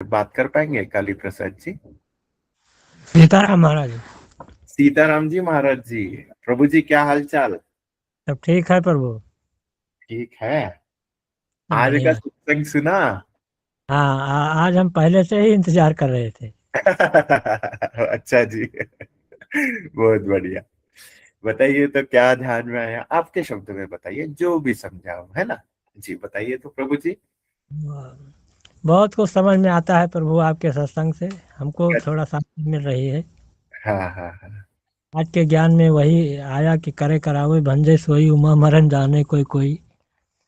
बात कर पाएंगे काली प्रसाद जी? सीताराम महाराज। सीताराम जी महाराज जी। प्रभु जी, क्या हाल चाल? सब ठीक है प्रभु। ठीक है। सब आज का बढ़िया। सत्संग सुना? हाँ, आज हम पहले से ही इंतजार कर रहे थे। अच्छा जी। बहुत बढ़िया। बताइए तो क्या ध्यान में आया? आपके शब्द में बताइए, जो भी समझाओ, है ना? जी बताइए तो प्रभु जी। बहुत कुछ समझ में आता है प्रभु आपके सत्संग से। हमको थोड़ा शांति मिल रही है। हाँ हाँ हाँ। आज के ज्ञान में वही आया कि करे करावे भंजे सोई उमा मरण जाने कोई कोई।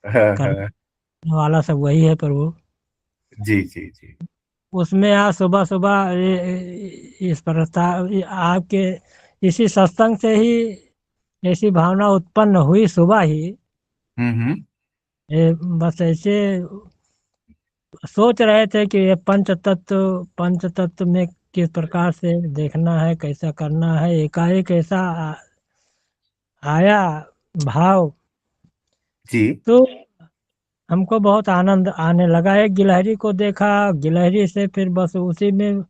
हाँ हाँ। करने वाला सब वही है प्रभु। जी जी जी। उसमें आज सुबह सुबह इस प्रस्ताव आपके इसी सत्संग से ही ऐसी भावना उत्पन्न हुई सुबह ही। हम्म। बस ऐसे सोच रहे थे कि ये पंच तत्व में किस प्रकार से देखना है, कैसा करना है। एकाएक ऐसा आया भाव। जी तो हमको बहुत आनंद आने लगा। एक गिलहरी को देखा, गिलहरी से फिर बस उसी में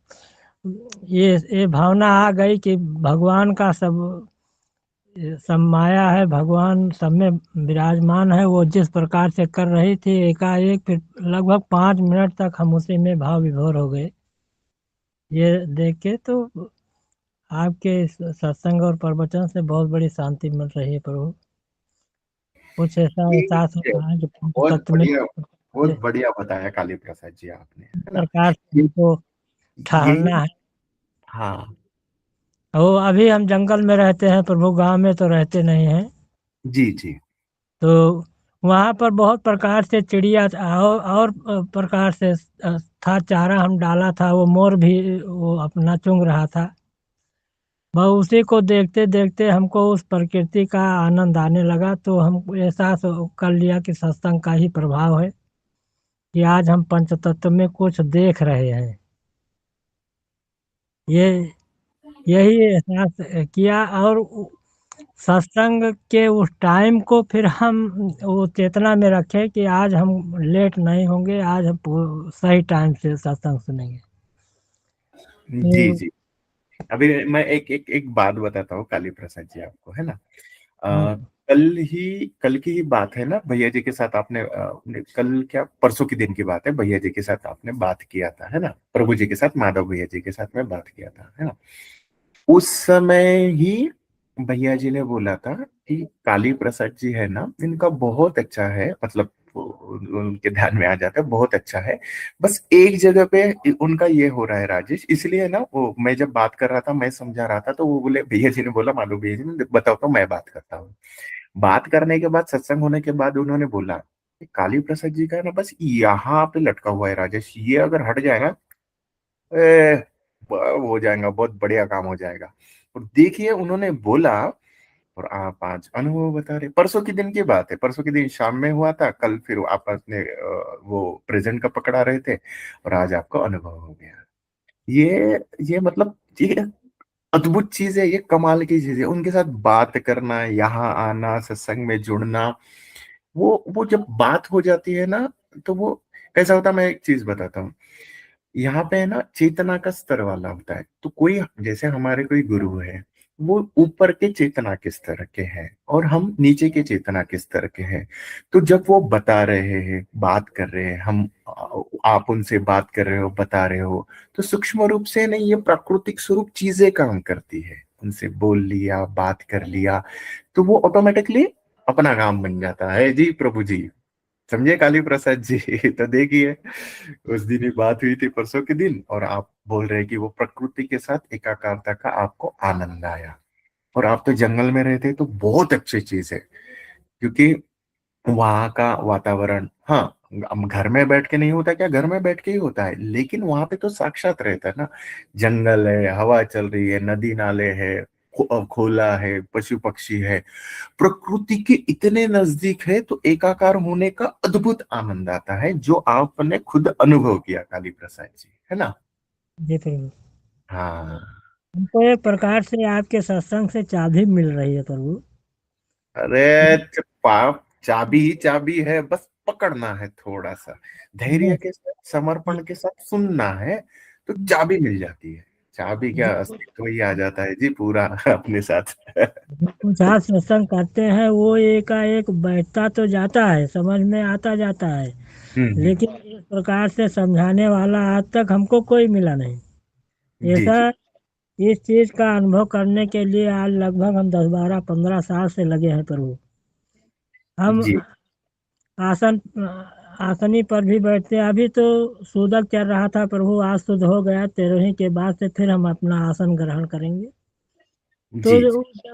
ये भावना आ गई कि भगवान का सब माया है, भगवान सब में विराजमान है। वो जिस प्रकार से कर रही थी एकाएक, फिर लगभग 5 मिनट तक हम उसी में भाव विभोर हो गए। ये देख के तो आपके इस सत्संग और प्रवचन से बहुत बड़ी शांति मिल रही है प्रभु। कुछ ऐसा एहसास हो जी। रहा है कि पंच बहुत तत्व में बढ़िया। बहुत इस बढ़िया बताया काली प्रसाद जी आपने, है ना? प्रकार से ये हमको यही। ठहरना है। हाँ। वो अभी हम जंगल में रहते हैं प्रभु, गांव में तो रहते नहीं हैं। जी जी। तो वहाँ पर बहुत प्रकार से चिड़िया और प्रकार से था। चारा हम डाला था, वो मोर भी वो अपना चुंग रहा था। वह उसी को देखते देखते हमको उस प्रकृति का आनंद आने लगा। तो हम एहसास कर लिया कि सत्संग का ही प्रभाव है कि आज हम पंचतत्व में कुछ देख रहे हैं। ये यही एहसास किया। और सत्संग के उस टाइम को फिर हम वो चेतना में रखे कि आज हम लेट नहीं होंगे, आज हम सही टाइम से सत्संग सुनेंगे। जी तो जी। अभी मैं एक बात बताता हूँ काली प्रसाद जी आपको, है ना? हाँ, अ, कल की ही बात है ना, भैया जी के साथ आपने कल क्या परसों के दिन की बात है, भैया जी के साथ आपने बात किया था, है ना? प्रभु जी के साथ, माधव भैया जी के साथ में बात किया था, है ना? उस समय ही भैया जी ने बोला था कि काली प्रसाद जी है ना, इनका बहुत अच्छा है, मतलब उनके ध्यान में आ जाता है, बहुत अच्छा है। बस एक जगह पे उनका ये हो रहा है राजेश, इसलिए ना वो मैं जब बात कर रहा था, मैं समझा रहा था, तो वो बोले, भैया जी ने बोला, मालूम भैया जी ने बताओ तो मैं बात करता हूँ। बात करने के बाद, सत्संग होने के बाद उन्होंने बोला कि काली प्रसाद जी का है ना, बस यहाँ पे लटका हुआ है राजेश, ये अगर हट जाए ना, ए, हो जाएगा, बहुत बढ़िया काम हो जाएगा। और देखिए उन्होंने बोला, और आप आज अनुभव बता रहे। परसों के दिन की बात है, परसों के दिन शाम में हुआ था, कल फिर आप अपने वो प्रेजेंट का पकड़ा रहे थे, और आज आपका अनुभव हो गया। ये मतलब ये अद्भुत चीज है, ये कमाल की चीज है। उनके साथ बात करना, यहाँ आना, सत्संग में जुड़ना, वो जब बात हो जाती है ना, तो वो कैसा होता है, मैं एक चीज बताता हूँ। यहाँ पे है ना, चेतना का स्तर वाला होता है। तो कोई, जैसे हमारे कोई गुरु है, वो ऊपर के चेतना के स्तर के हैं, और हम नीचे के चेतना के स्तर के हैं। तो जब वो बता रहे हैं, बात कर रहे हैं, हम आप उनसे बात कर रहे हो, बता रहे हो, तो सूक्ष्म रूप से नहीं, ये प्राकृतिक स्वरूप चीजें काम करती है। उनसे बोल लिया, बात कर लिया, तो वो ऑटोमेटिकली अपना काम बन जाता है। जी प्रभु जी, समझे काली प्रसाद जी? तो देखिए, उस दिन ही बात हुई थी परसों के दिन, और आप बोल रहे हैं कि वो प्रकृति के साथ एकाकारता का आपको आनंद आया। और आप तो जंगल में रहते, तो बहुत अच्छी चीज है, क्योंकि वहां का वातावरण, हाँ, हम घर में बैठ के नहीं होता क्या? घर में बैठ के ही होता है, लेकिन वहां पे तो साक्षात रहता है ना। जंगल है, हवा चल रही है, नदी नाले है, खोला है, पशु पक्षी है, प्रकृति के इतने नजदीक है, तो एकाकार होने का अद्भुत आनंद आता है, जो आपने खुद अनुभव किया काली प्रसाद जी, है ना? जी प्रभु। हाँ। हमको एक प्रकार से आपके सत्संग से चाबी मिल रही है प्रभु। अरे पाप चाबी ही चाबी है, बस पकड़ना है, थोड़ा सा धैर्य के साथ, समर्पण के साथ सुनना है, तो चाबी मिल जाती है। चाबी क्या, जो अस्तित्व ही आ जाता है जी पूरा अपने साथ। कुछ आज सत्संग करते हैं वो एकाएक बैठता तो जाता है, समझ में आता जाता है, हम्म। लेकिन इस प्रकार से समझाने वाला आज तक हमको कोई मिला नहीं। जी ऐसा जी इस चीज का अनुभव करने के लिए आज लगभग हम 10 12 15 साल से लगे हैं प्रभु। हम जी। आसन आसनी पर भी बैठते हैं। अभी तो सूदक चल रहा था प्रभु, आज शुद्ध हो गया, 13वीं के बाद से फिर हम अपना आसन ग्रहण करेंगे। तो जी जी।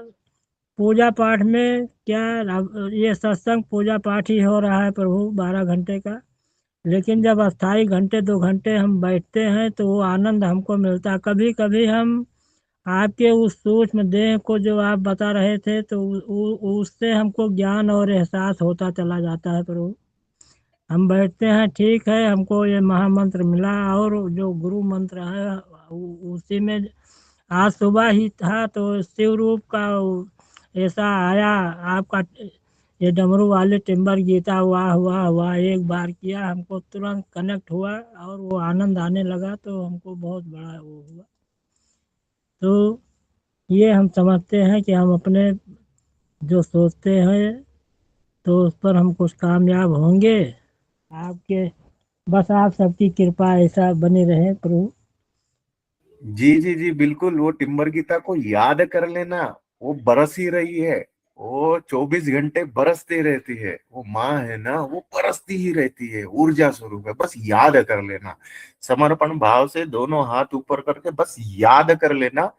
पूजा पाठ में क्या, अब ये सत्संग पूजा पाठ ही हो रहा है प्रभु 12 घंटे का, लेकिन जब अस्थाई घंटे 2 घंटे हम बैठते हैं तो वो आनंद हमको मिलता है। कभी कभी हम आपके उस सूक्ष्म देह को जो आप बता रहे थे तो उससे हमको ज्ञान और एहसास होता चला जाता है प्रभु। हम बैठते हैं, ठीक है, हमको ये महामंत्र मिला और जो गुरु मंत्र है उसी में आज सुबह ही था तो शिव रूप का ऐसा आया आपका, ये डमरू वाले टिम्बर गीता, वाह वाह वाह, एक बार किया हमको तुरंत कनेक्ट हुआ और वो आनंद आने लगा, तो हमको बहुत बड़ा वो हुआ। तो ये हम समझते हैं कि हम अपने जो सोचते हैं तो उस पर हम कुछ कामयाब होंगे। आपके बस आप सबकी कृपा ऐसा बनी रहे प्रभु। जी जी जी बिल्कुल, वो टिम्बर गीता को याद कर लेना, वो बरस ही रही है, वो 24 घंटे बरसती रहती है, वो माँ है ना, वो बरसती ही रहती है, ऊर्जा स्वरूप है, बस याद कर लेना। समर्पण भाव से दोनों हाथ ऊपर करके बस याद कर लेना।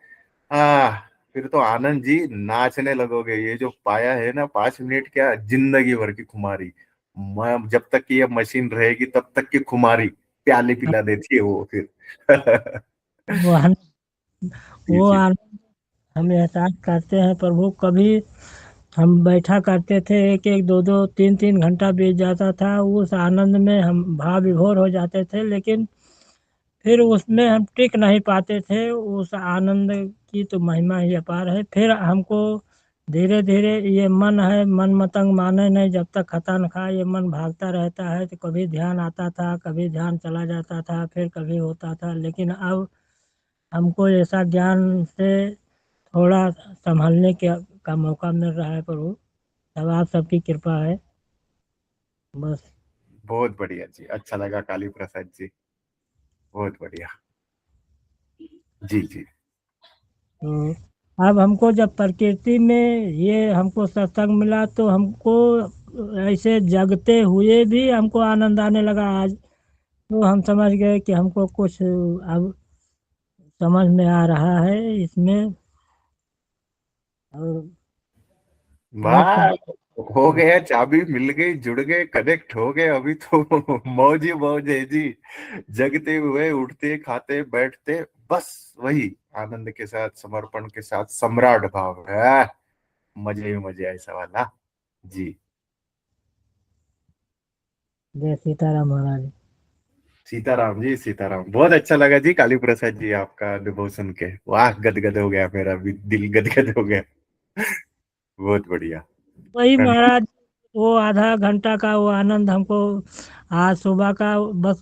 आ फिर तो आनंद जी नाचने लगोगे। ये जो पाया है ना, 5 मिनट क्या, जिंदगी भर की खुमारी। मैं जब तक कि ये मशीन रहेगी तब तक की खुमारी प्याले पिला देती है वो फिर। वो हम जी वो जी हम एहसास करते हैं प्रभु। कभी हम बैठा करते थे, एक एक दो दो तीन तीन घंटा बीत जाता था, उस आनंद में हम भाव विभोर हो जाते थे, लेकिन फिर उसमें हम टिक नहीं पाते थे। उस आनंद की तो महिमा ही अपार है। फिर हमको धीरे धीरे ये मन है, मन मतंग माने नहीं, जब तक खाता न खाए ये मन भागता रहता है। तो कभी ध्यान आता था, कभी ध्यान चला जाता था, फिर कभी होता था, लेकिन अब हमको ऐसा ज्ञान से थोड़ा संभलने का मौका मिल रहा है प्रभु। अब आप सबकी कृपा है बस। बहुत बढ़िया जी, अच्छा लगा काली प्रसाद जी, बहुत बढ़िया। जी जी तो अब हमको जब प्रकृति में ये हमको सत्संग मिला तो हमको ऐसे जगते हुए भी हमको आनंद आने लगा आज। तो हम समझ गए कि हमको कुछ अब समझ में आ रहा है इसमें। और बहुत वाह, हो गया, चाबी मिल गई, जुड़ गए, कनेक्ट हो गए, अभी तो मौज ही मौज है जी। जगते हुए, उठते, खाते, बैठते, बस वही आनंद के साथ, समर्पण के साथ, सम्राट भाव है। मजे ही मजे ऐसा वाला। जी। जय सीताराम महाराज। सीताराम जी, सीताराम। बहुत अच्छा लगा जी काली प्रसाद जी, आपका अनुभव सुन के, वाह, गदगद हो गया, मेरा भी दिल गदगद हो गया। बहुत बढ़िया। वही प्रणाम। महाराज, वो आधा घंटा का वो आनंद हमको आज सुबह का बस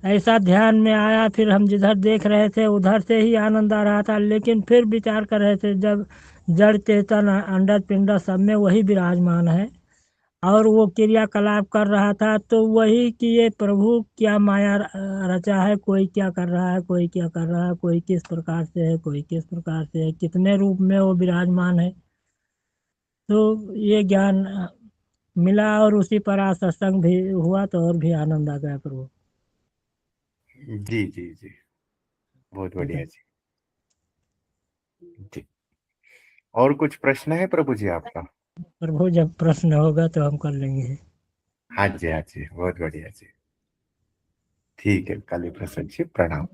ऐसा ध्यान में आया। फिर हम जिधर देख रहे थे उधर से ही आनंद आ रहा था, लेकिन फिर विचार कर रहे थे जब जड़ चेतन अंडर पिंड सब में वही विराजमान है और वो क्रियाकलाप कर रहा था, तो वही कि ये प्रभु क्या माया रचा है, कोई क्या कर रहा है, कोई क्या कर रहा है, कोई किस प्रकार से है, कोई किस प्रकार से है, कितने रूप में वो विराजमान है। तो ये ज्ञान मिला और उसी पर आज सत्संग भी हुआ तो और भी आनंद आ गया प्रभु। जी जी जी, बहुत ठीक बढ़िया है जी। जी। और कुछ प्रश्न है प्रभु जी आपका? प्रभु, जब प्रश्न होगा तो हम कर लेंगे। हाँ जी, हाँ जी, बहुत बढ़िया जी। ठीक है काली प्रसाद जी, प्रणाम।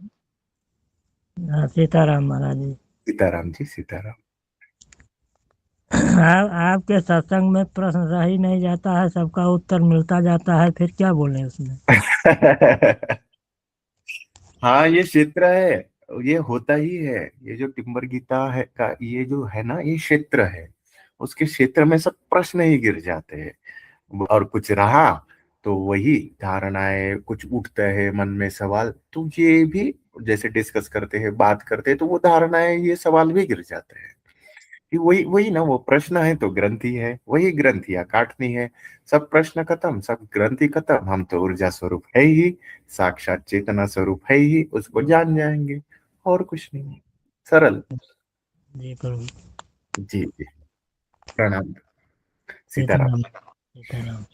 हाँ, सीताराम महाराज जी। सीताराम जी, सीताराम। आपके सत्संग में प्रश्न रह ही नहीं जाता है, सबका उत्तर मिलता जाता है, फिर क्या बोले उसमें। हाँ, ये क्षेत्र है, ये होता ही है। ये जो टिम्बर गीता है का, ये जो है ना, ये क्षेत्र है, उसके क्षेत्र में सब प्रश्न ही गिर जाते हैं। और कुछ रहा तो वही धारणाएं कुछ उठता है मन में सवाल, तो ये भी जैसे डिस्कस करते हैं बात करते हैं तो वो धारणाएं ये सवाल भी गिर जाते हैं कि वही वही ना, वो प्रश्न है तो ग्रंथि है, वही ग्रंथियां काटनी है। सब प्रश्न खत्म, सब ग्रंथि खत्म, हम तो ऊर्जा स्वरूप है ही, साक्षात चेतना स्वरूप है ही, उसको जान जाएंगे, और कुछ नहीं। सरल। जी प्रभु। जी जी। प्रणाम। सीताराम। सीताराम। सीताराम।